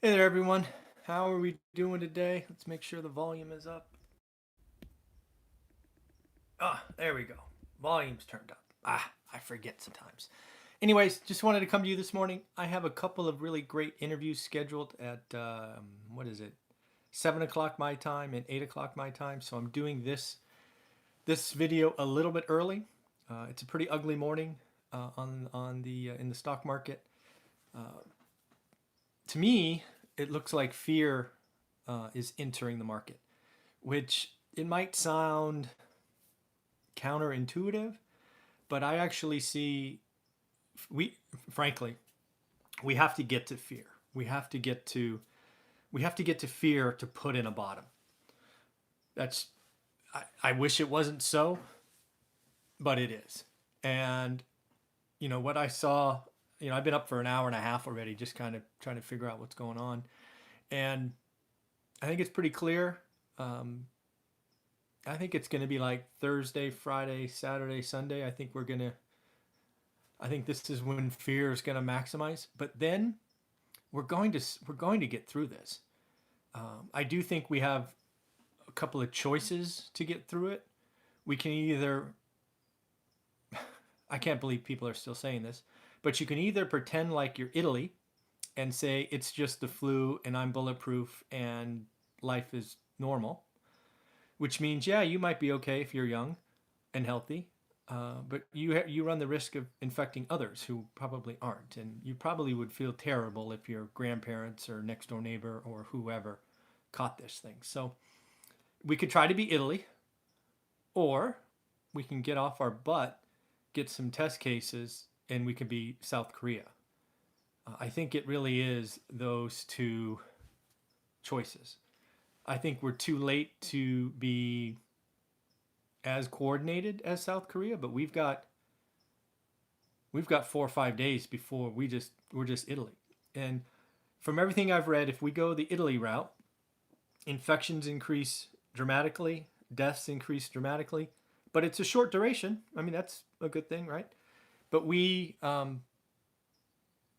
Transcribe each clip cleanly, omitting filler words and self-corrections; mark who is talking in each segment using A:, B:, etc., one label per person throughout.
A: Hey there, everyone. How are we doing today? Let's make sure the volume is up. There we go. Volume's turned up. I forget sometimes. Anyways, just wanted to come to you this morning. I have a couple of really great interviews scheduled at, what is it, 7 o'clock my time and 8 o'clock my time. So I'm doing this video a little bit early. It's a pretty ugly morning on the in the stock market. To me, it looks like fear is entering the market, which it might sound counterintuitive, but I actually see we frankly we have to get to fear. We have to get to fear to put in a bottom. That's I wish it wasn't so, but it is. And what I saw, I've been up for an hour and a half already, just kind of trying to figure out what's going on. And I think it's pretty clear. I think it's going to be like Thursday, Friday, Saturday, Sunday. I think this is when fear is going to maximize. But then we're going to get through this. I do think we have a couple of choices to get through it. We can either, I can't believe people are still saying this, but you can either pretend like you're Italy and say it's just the flu and I'm bulletproof and life is normal, which means, yeah, you might be okay if you're young and healthy, but you run the risk of infecting others who probably aren't, and you probably would feel terrible if your grandparents or next door neighbor or whoever caught this thing. So we could try to be Italy, or we can get off our butt, get some test cases, and we could be South Korea. I think it really is those two choices. I think we're too late to be as coordinated as South Korea, but we've got 4 or 5 days before we're just Italy. And from everything I've read, if we go the Italy route, infections increase dramatically, deaths increase dramatically, but it's a short duration. I mean, that's a good thing, right? But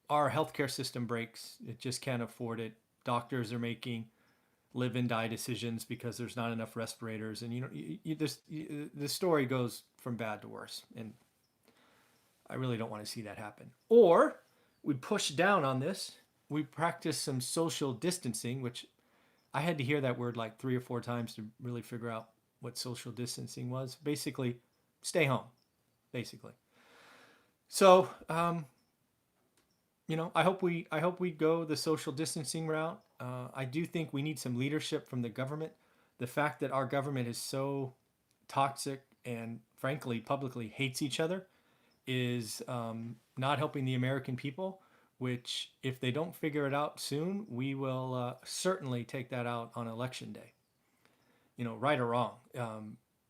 A: our healthcare system breaks. It just can't afford it. Doctors are making live and die decisions because there's not enough respirators, and the story goes from bad to worse, and I really don't want to see that happen. Or we push down on this. We practice some social distancing, which I had to hear that word like 3 or 4 times to really figure out what social distancing was. Basically, stay home. Basically. So, I hope we go the social distancing route. I do think we need some leadership from the government. The fact that our government is so toxic and frankly publicly hates each other is not helping the American people. Which, if they don't figure it out soon, we will certainly take that out on election day. Right or wrong.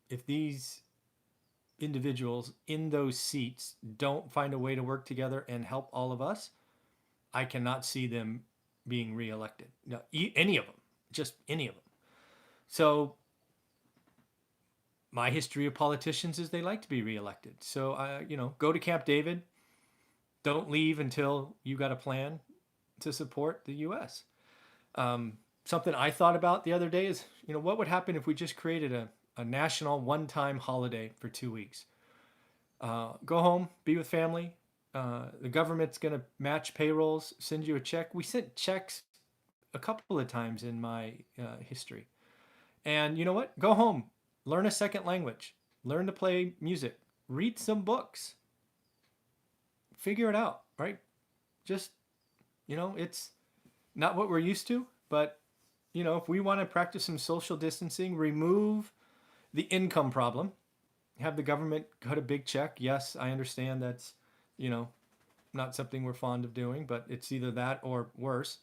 A: If these individuals in those seats don't find a way to work together and help all of us, I cannot see them being reelected. No, any of them, just any of them. So my history of politicians is they like to be reelected. So go to Camp David. Don't leave until you got a plan to support the U.S. Something I thought about the other day is, what would happen if we just created a national one-time holiday for 2 weeks? Go home, be with family. The government's going to match payrolls, send you a check. We sent checks a couple of times in my history. And you know what? Go home, learn a second language, learn to play music, read some books, figure it out, right? Just, it's not what we're used to, but, if we want to practice some social distancing, remove the income problem, have the government cut a big check. Yes, I understand that's, not something we're fond of doing, but it's either that or worse.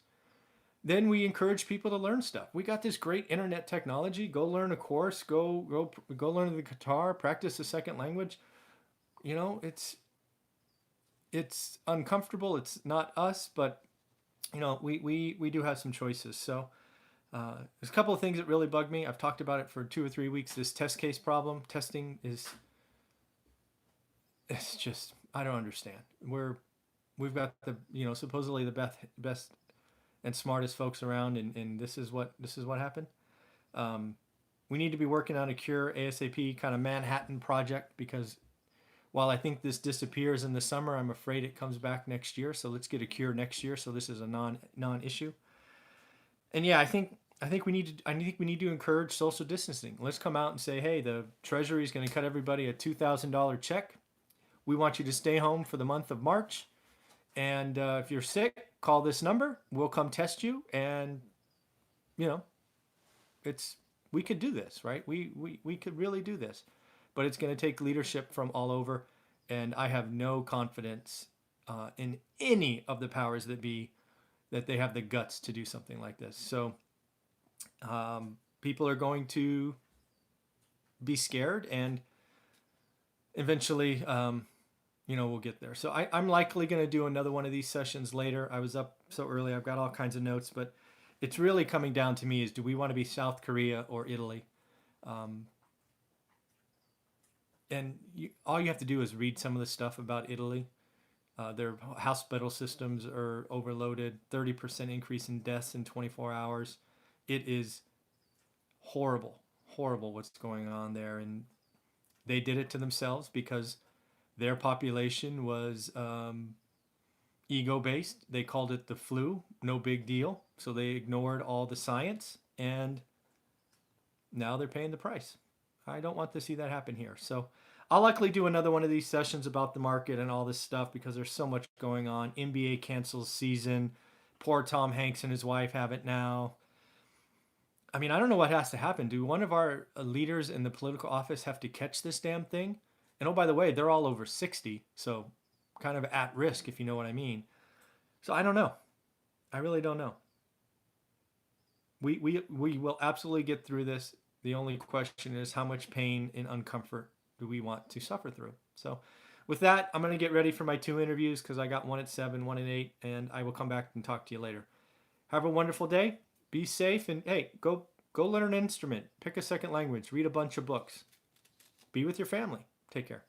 A: Then we encourage people to learn stuff. We got this great internet technology. Go learn a course. Go learn the guitar. Practice a second language. It's uncomfortable. It's not us, but we do have some choices. So there's a couple of things that really bug me. I've talked about it for 2 or 3 weeks. This test case problem. Testing it's just, I don't understand. We've got the supposedly the best and smartest folks around, and this is what happened. Um, we need to be working on a cure ASAP, kind of Manhattan project, because while I think this disappears in the summer, I'm afraid it comes back next year. So let's get a cure next year. So this is a non issue. And yeah, I think we need to encourage social distancing. Let's come out and say, hey, the Treasury is going to cut everybody a $2,000 check. We want you to stay home for the month of March. And if you're sick, call this number. We'll come test you. And you know, it's we could do this, right? We could really do this, but it's going to take leadership from all over. And I have no confidence in any of the powers that be that they have the guts to do something like this. So people are going to be scared, and eventually, we'll get there. So I'm likely going to do another one of these sessions later. I was up so early. I've got all kinds of notes, but it's really coming down to me is, do we want to be South Korea or Italy? All you have to do is read some of the stuff about Italy. Their hospital systems are overloaded, 30% increase in deaths in 24 hours. It is horrible, horrible what's going on there. And they did it to themselves because their population was ego-based. They called it the flu, no big deal. So they ignored all the science, and now they're paying the price. I don't want to see that happen here. So I'll likely do another one of these sessions about the market and all this stuff because there's so much going on. NBA cancels season. Poor Tom Hanks and his wife have it now. I mean, I don't know what has to happen. Do one of our leaders in the political office have to catch this damn thing? And oh, by the way, they're all over 60, so kind of at risk, if you know what I mean. So I don't know. I really don't know. We will absolutely get through this. The only question is, how much pain and uncomfort do we want to suffer through? So with that, I'm going to get ready for my 2 interviews because I got one at 7, one at 8, and I will come back and talk to you later. Have a wonderful day. Be safe, and hey, go learn an instrument. Pick a second language. Read a bunch of books. Be with your family. Take care.